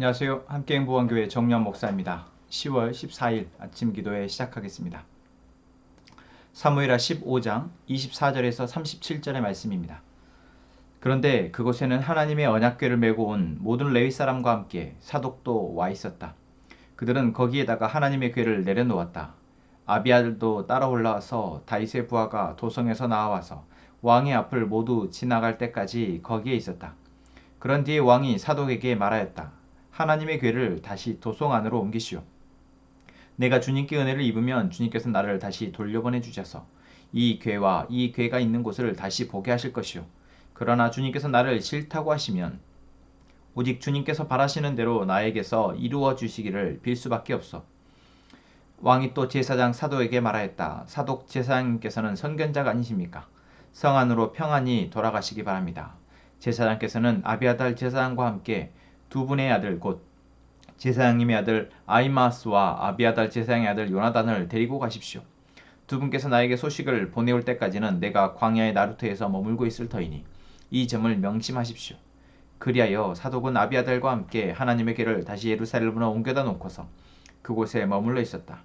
안녕하세요. 함께행보원교회 정유한 목사입니다. 10월 14일 아침 기도회 시작하겠습니다. 사무엘하 15장 24절에서 37절의 말씀입니다. 그런데 그곳에는 하나님의 언약궤를 메고 온 모든 레위 사람과 함께 사독도 와 있었다. 그들은 거기에다가 하나님의 궤를 내려놓았다. 아비아들도 따라 올라와서 다윗의 부하가 도성에서 나와서 왕의 앞을 모두 지나갈 때까지 거기에 있었다. 그런 뒤에 왕이 사독에게 말하였다. 하나님의 궤를 다시 도성 안으로 옮기시오. 내가 주님께 은혜를 입으면 주님께서 나를 다시 돌려보내 주셔서 이 궤와 이 궤가 있는 곳을 다시 보게 하실 것이오. 그러나 주님께서 나를 싫다고 하시면 오직 주님께서 바라시는 대로 나에게서 이루어 주시기를 빌 수밖에 없어. 왕이 또 제사장 사독에게 말하였다. 사독 제사장님께서는 선견자가 아니십니까? 성 안으로 평안히 돌아가시기 바랍니다. 제사장께서는 아비아달 제사장과 함께 두 분의 아들 곧 제사장님의 아들 아히마스와 아비아달 제사장의 아들 요나단을 데리고 가십시오. 두 분께서 나에게 소식을 보내올 때까지는 내가 광야의 나루트에서 머물고 있을 터이니 이 점을 명심하십시오. 그리하여 사독은 아비아달과 함께 하나님의 궤를 다시 예루살렘으로 옮겨다 놓고서 그곳에 머물러 있었다.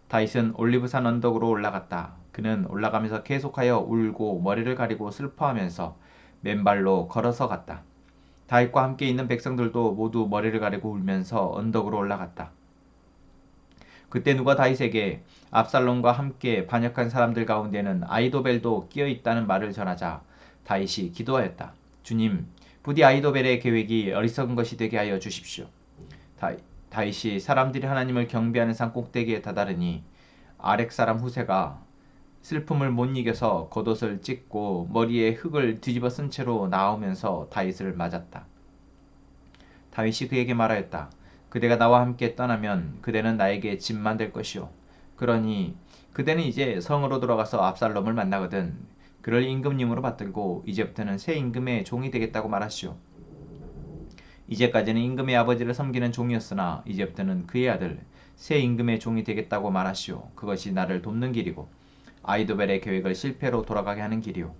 다윗은 올리브산 언덕으로 올라갔다. 그는 올라가면서 계속하여 울고 머리를 가리고 슬퍼하면서 맨발로 걸어서 갔다. 다윗과 함께 있는 백성들도 모두 머리를 가리고 울면서 언덕으로 올라갔다. 그때 누가 다윗에게 압살롬과 함께 반역한 사람들 가운데는 아히도벨도 끼어 있다는 말을 전하자 다윗이 기도하였다. 주님, 부디 아히도벨의 계획이 어리석은 것이 되게 하여 주십시오. 다윗이 사람들이 하나님을 경배하는 산 꼭대기에 다다르니 아렉 사람 후세가 슬픔을 못 이겨서 겉옷을 찢고 머리에 흙을 뒤집어 쓴 채로 나오면서 다윗을 맞았다. 다윗이 그에게 말하였다. 그대가 나와 함께 떠나면 그대는 나에게 짐만 될 것이오. 그러니 그대는 이제 성으로 돌아가서 압살롬을 만나거든 그를 임금님으로 받들고 이제부터는 새 임금의 종이 되겠다고 말하시오. 이제까지는 임금의 아버지를 섬기는 종이었으나 이제부터는 그의 아들 새 임금의 종이 되겠다고 말하시오. 그것이 나를 돕는 길이고 아히도벨의 계획을 실패로 돌아가게 하는 길이오.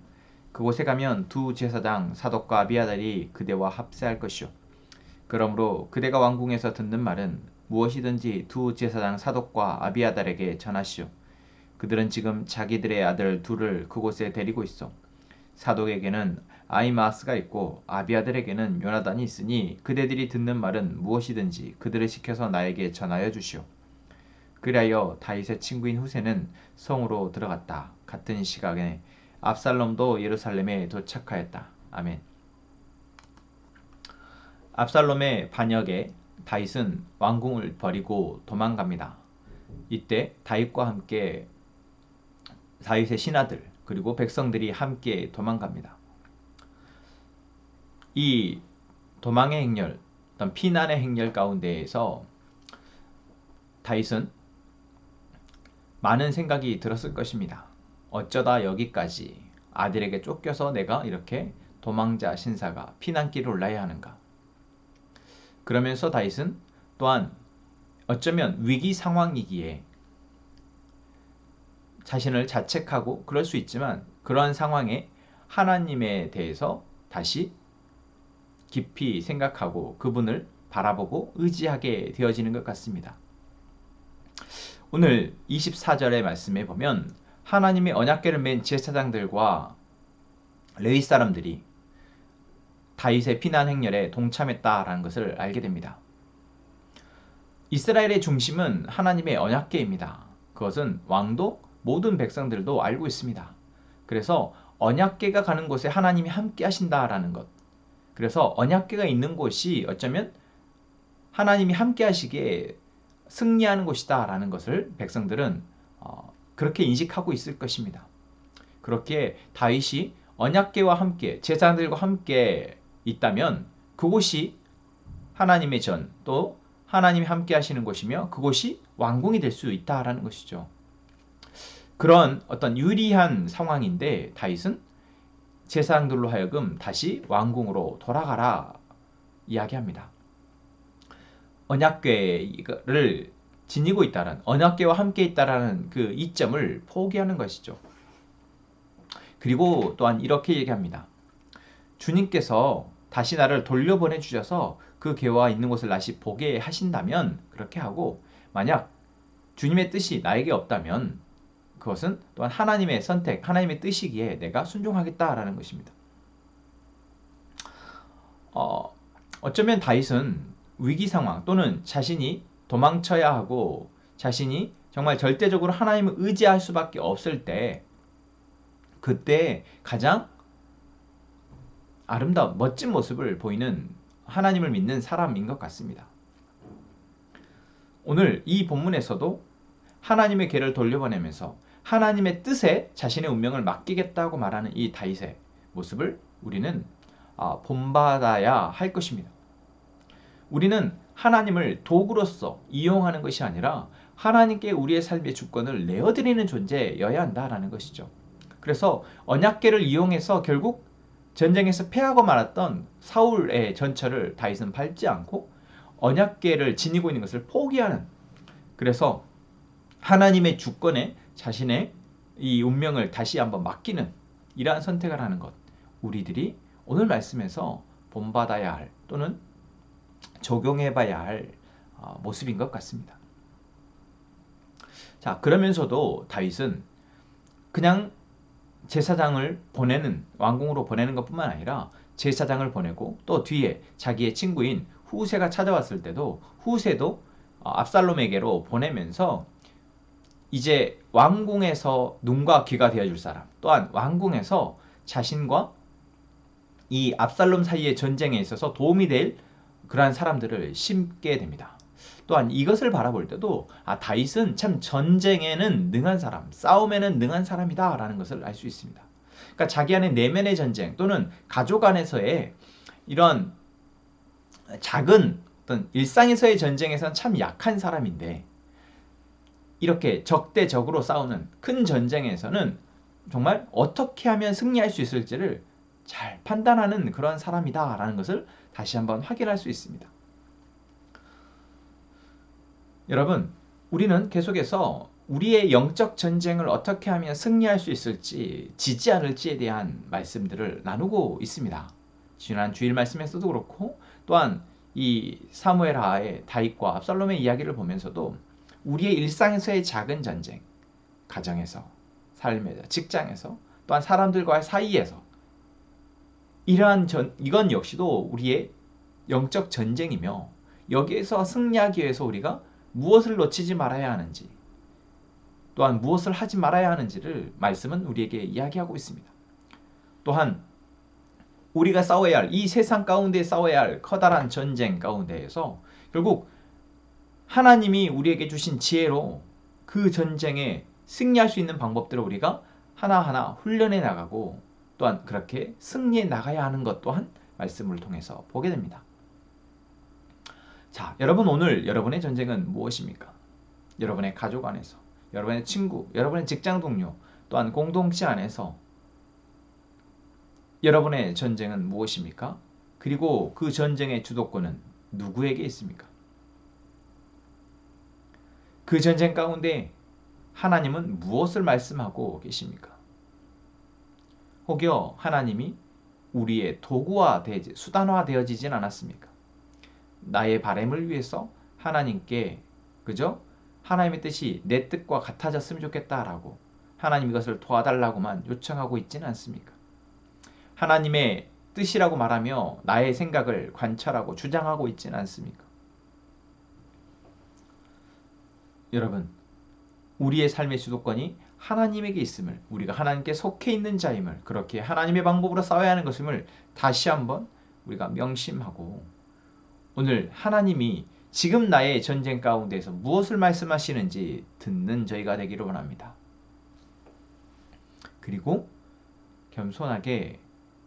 그곳에 가면 두 제사장 사독과 아비아달이 그대와 합세할 것이오. 그러므로 그대가 왕궁에서 듣는 말은 무엇이든지 두 제사장 사독과 아비아달에게 전하시오. 그들은 지금 자기들의 아들 둘을 그곳에 데리고 있어. 사독에게는 아히마스가 있고 아비아달에게는 요나단이 있으니 그대들이 듣는 말은 무엇이든지 그들을 시켜서 나에게 전하여 주시오. 그리하여 다윗의 친구인 후세는 성으로 들어갔다. 같은 시각에 압살롬도 예루살렘에 도착하였다. 아멘. 압살롬의 반역에 다윗은 왕궁을 버리고 도망갑니다. 이때 다윗과 함께 다윗의 신하들 그리고 백성들이 함께 도망갑니다. 이 도망의 행렬, 어떤 피난의 행렬 가운데에서 다윗은 많은 생각이 들었을 것입니다. 어쩌다 여기까지 아들에게 쫓겨서 내가 이렇게 도망자 신사가 피난길을 올라야 하는가. 그러면서 다윗은 또한 어쩌면 위기 상황이기에 자신을 자책하고 그럴 수 있지만 그러한 상황에 하나님에 대해서 다시 깊이 생각하고 그분을 바라보고 의지하게 되어지는 것 같습니다. 오늘 24절의 말씀에 보면 하나님의 언약궤를 맨 제사장들과 레위 사람들이 다윗의 피난 행렬에 동참했다라는 것을 알게 됩니다. 이스라엘의 중심은 하나님의 언약궤입니다. 그것은 왕도 모든 백성들도 알고 있습니다. 그래서 언약궤가 가는 곳에 하나님이 함께 하신다라는 것. 그래서 언약궤가 있는 곳이 어쩌면 하나님이 함께 하시기에 승리하는 곳이다 라는 것을 백성들은 그렇게 인식하고 있을 것입니다. 그렇게 다윗이 언약궤와 함께 제사장들과 함께 있다면 그곳이 하나님의 전 또 하나님이 함께 하시는 곳이며 그곳이 왕궁이 될 수 있다라는 것이죠. 그런 어떤 유리한 상황인데 다윗은 제사장들로 하여금 다시 왕궁으로 돌아가라 이야기합니다. 언약궤를 지니고 있다는 언약궤와 함께 있다라는 그 이점을 포기하는 것이죠. 그리고 또한 이렇게 얘기합니다. 주님께서 다시 나를 돌려보내 주셔서 그 개와 있는 곳을 다시 보게 하신다면 그렇게 하고, 만약 주님의 뜻이 나에게 없다면 그것은 또한 하나님의 선택, 하나님의 뜻이기에 내가 순종하겠다라는 것입니다. 어쩌면 다윗은 위기 상황 또는 자신이 도망쳐야 하고 자신이 정말 절대적으로 하나님을 의지할 수밖에 없을 때, 그때 가장 아름다운 멋진 모습을 보이는 하나님을 믿는 사람인 것 같습니다. 오늘 이 본문에서도 하나님의 궤를 돌려보내면서 하나님의 뜻에 자신의 운명을 맡기겠다고 말하는 이 다윗의 모습을 우리는 본받아야 할 것입니다. 우리는 하나님을 도구로서 이용하는 것이 아니라 하나님께 우리의 삶의 주권을 내어드리는 존재여야 한다라는 것이죠. 그래서 언약궤를 이용해서 결국 전쟁에서 패하고 말았던 사울의 전철을 다윗은 밟지 않고 언약궤를 지니고 있는 것을 포기하는, 그래서 하나님의 주권에 자신의 이 운명을 다시 한번 맡기는 이러한 선택을 하는 것, 우리들이 오늘 말씀에서 본받아야 할 또는 적용해봐야 할 모습인 것 같습니다. 자, 그러면서도 다윗은 그냥 제사장을 보내는, 왕궁으로 보내는 것뿐만 아니라 제사장을 보내고 또 뒤에 자기의 친구인 후세가 찾아왔을 때도 후세도 압살롬에게로 보내면서 이제 왕궁에서 눈과 귀가 되어줄 사람, 또한 왕궁에서 자신과 이 압살롬 사이의 전쟁에 있어서 도움이 될 그러한 사람들을 심게 됩니다. 또한 이것을 바라볼 때도 다윗은 참 전쟁에는 능한 사람, 싸움에는 능한 사람이다 라는 것을 알 수 있습니다. 그러니까 자기 안에 내면의 전쟁 또는 가족 안에서의 이런 작은 어떤 일상에서의 전쟁에서는 참 약한 사람인데, 이렇게 적대적으로 싸우는 큰 전쟁에서는 정말 어떻게 하면 승리할 수 있을지를 잘 판단하는 그런 사람이다 라는 것을 다시 한번 확인할 수 있습니다. 여러분, 우리는 계속해서 우리의 영적 전쟁을 어떻게 하면 승리할 수 있을지, 지지 않을지에 대한 말씀들을 나누고 있습니다. 지난 주일 말씀에서도 그렇고, 또한 이 사무엘하의 다윗과 압살롬의 이야기를 보면서도 우리의 일상에서의 작은 전쟁, 가정에서, 삶에서, 직장에서, 또한 사람들과의 사이에서, 이건 역시도 우리의 영적 전쟁이며, 여기에서 승리하기 위해서 우리가 무엇을 놓치지 말아야 하는지, 또한 무엇을 하지 말아야 하는지를 말씀은 우리에게 이야기하고 있습니다. 또한 우리가 싸워야 할, 이 세상 가운데 싸워야 할 커다란 전쟁 가운데에서 결국 하나님이 우리에게 주신 지혜로 그 전쟁에 승리할 수 있는 방법들을 우리가 하나하나 훈련해 나가고, 또한 그렇게 승리해 나가야 하는 것 또한 말씀을 통해서 보게 됩니다. 자, 여러분, 오늘 여러분의 전쟁은 무엇입니까? 여러분의 가족 안에서, 여러분의 친구, 여러분의 직장 동료, 또한 공동체 안에서 여러분의 전쟁은 무엇입니까? 그리고 그 전쟁의 주도권은 누구에게 있습니까? 그 전쟁 가운데 하나님은 무엇을 말씀하고 계십니까? 혹여 하나님이 우리의 도구화, 수단화 되어지진 않았습니까? 나의 바람을 위해서 하나님께 그저 하나님의 뜻이 내 뜻과 같아졌으면 좋겠다라고 하나님 이것을 도와달라고만 요청하고 있지는 않습니까? 하나님의 뜻이라고 말하며 나의 생각을 관철하고 주장하고 있지는 않습니까? 여러분, 우리의 삶의 주도권이 하나님에게 있음을, 우리가 하나님께 속해 있는 자임을, 그렇게 하나님의 방법으로 싸워야 하는 것임을 다시 한번 우리가 명심하고, 오늘 하나님이 지금 나의 전쟁 가운데에서 무엇을 말씀하시는지 듣는 저희가 되기를 원합니다. 그리고 겸손하게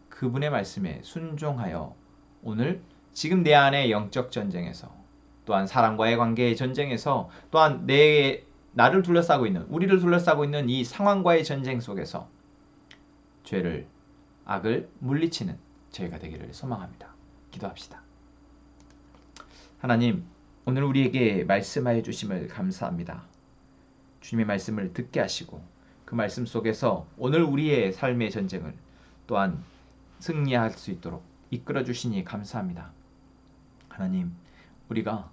그분의 말씀에 순종하여 오늘 지금 내 안의 영적 전쟁에서, 또한 사람과의 관계의 전쟁에서, 또한 나를 둘러싸고 있는, 우리를 둘러싸고 있는 이 상황과의 전쟁 속에서 죄를, 악을 물리치는 저희가 되기를 소망합니다. 기도합시다. 하나님, 오늘 우리에게 말씀하여 주심을 감사합니다. 주님의 말씀을 듣게 하시고 그 말씀 속에서 오늘 우리의 삶의 전쟁을 또한 승리할 수 있도록 이끌어 주시니 감사합니다. 하나님, 우리가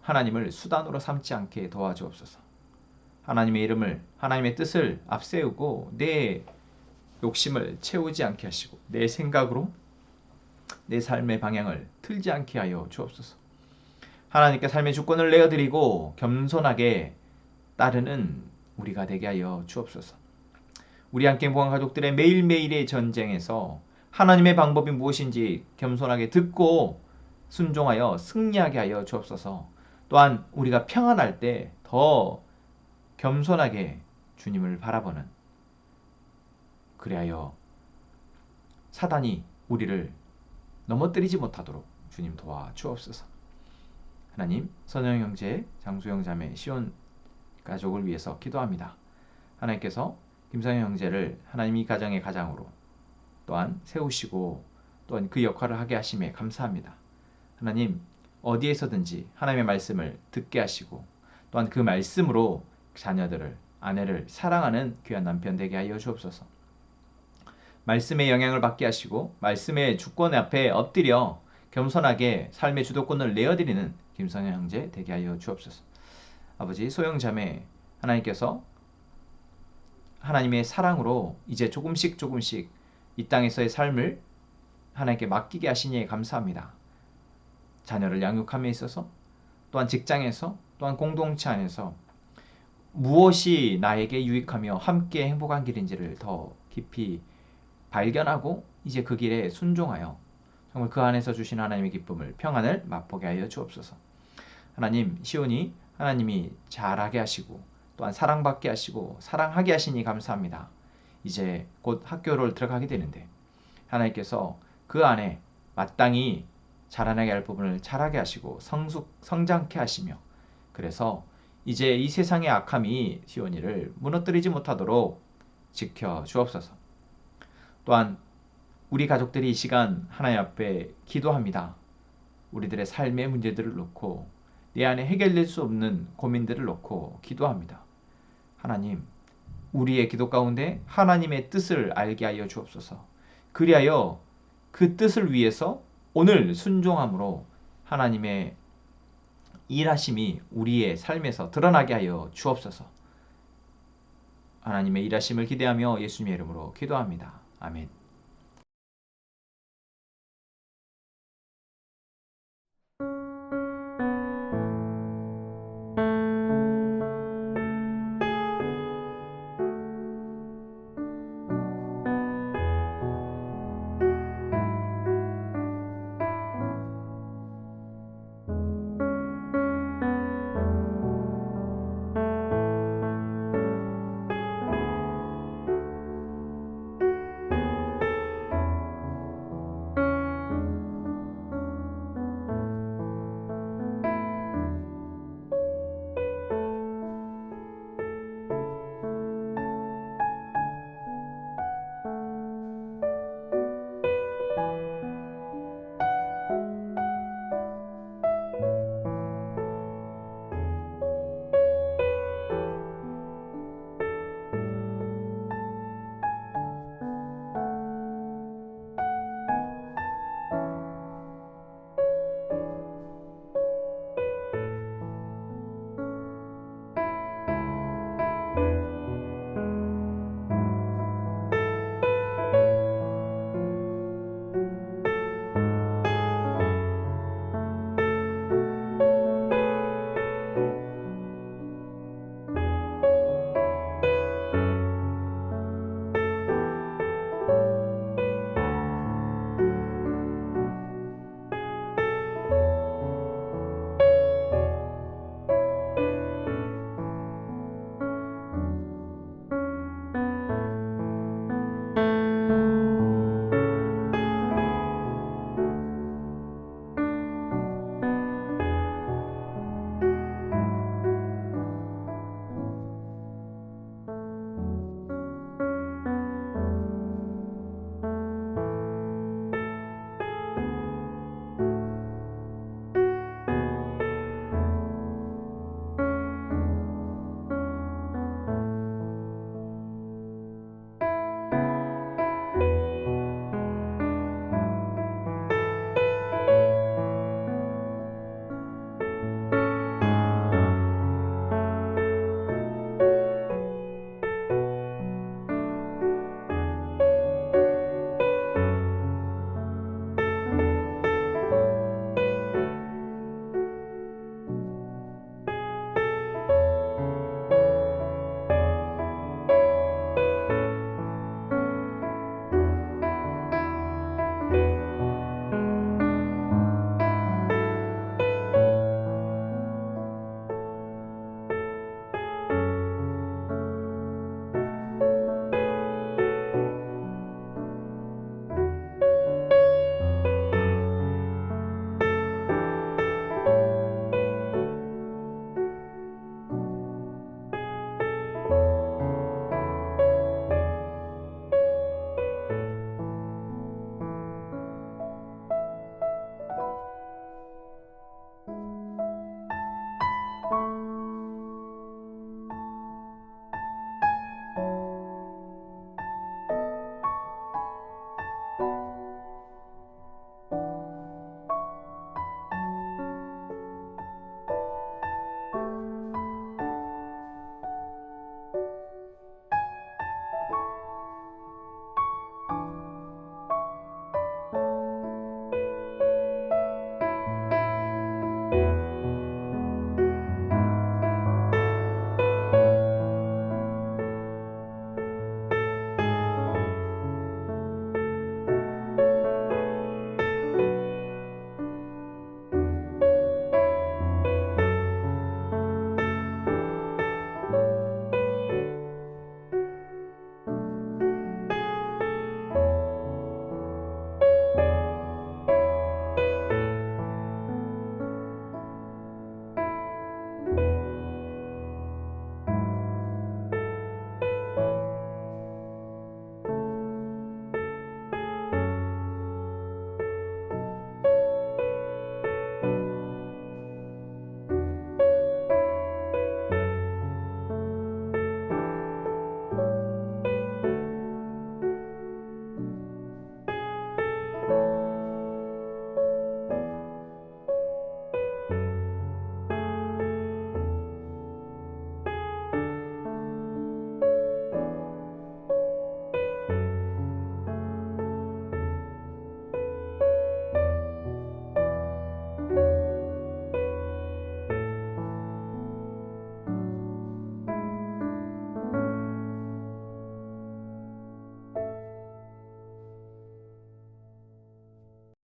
하나님을 수단으로 삼지 않게 도와주옵소서. 하나님의 이름을, 하나님의 뜻을 앞세우고 내 욕심을 채우지 않게 하시고 내 생각으로 내 삶의 방향을 틀지 않게 하여 주옵소서. 하나님께 삶의 주권을 내어드리고 겸손하게 따르는 우리가 되게 하여 주옵소서. 우리 함께 행복한 가족들의 매일매일의 전쟁에서 하나님의 방법이 무엇인지 겸손하게 듣고 순종하여 승리하게 하여 주옵소서. 또한 우리가 평안할 때 더 겸손하게 주님을 바라보는, 그리하여 사단이 우리를 넘어뜨리지 못하도록 주님 도와주옵소서. 하나님, 선영 형제, 장수영 자매, 시온 가족을 위해서 기도합니다. 하나님께서 김상현 형제를 하나님이 가정의 가장으로 또한 세우시고 또한 그 역할을 하게 하심에 감사합니다. 하나님, 어디에서든지 하나님의 말씀을 듣게 하시고 또한 그 말씀으로 자녀들을, 아내를 사랑하는 귀한 남편 되게 하여 주옵소서. 말씀의 영향을 받게 하시고 말씀의 주권 앞에 엎드려 겸손하게 삶의 주도권을 내어드리는 김성현 형제 되게 하여 주옵소서. 아버지, 소영 자매, 하나님께서 하나님의 사랑으로 이제 조금씩 이 땅에서의 삶을 하나님께 맡기게 하시니 감사합니다. 자녀를 양육함에 있어서, 또한 직장에서, 또한 공동체 안에서 무엇이 나에게 유익하며 함께 행복한 길인지를 더 깊이 발견하고 이제 그 길에 순종하여 정말 그 안에서 주신 하나님의 기쁨을, 평안을 맛보게 하여 주옵소서. 하나님, 시온이 하나님이 잘하게 하시고 또한 사랑받게 하시고 사랑하게 하시니 감사합니다. 이제 곧 학교를 들어가게 되는데 하나님께서 그 안에 마땅히 자라나게 할 부분을 자라게 하시고 성장케 하시며, 그래서 이제 이 세상의 악함이 시온이를 무너뜨리지 못하도록 지켜 주옵소서. 또한 우리 가족들이 이 시간 하나님 앞에 기도합니다. 우리들의 삶의 문제들을 놓고 내 안에 해결될 수 없는 고민들을 놓고 기도합니다. 하나님, 우리의 기도 가운데 하나님의 뜻을 알게 하여 주옵소서. 그리하여 그 뜻을 위해서 오늘 순종함으로 하나님의 일하심이 우리의 삶에서 드러나게 하여 주옵소서. 하나님의 일하심을 기대하며 예수님의 이름으로 기도합니다. 아멘.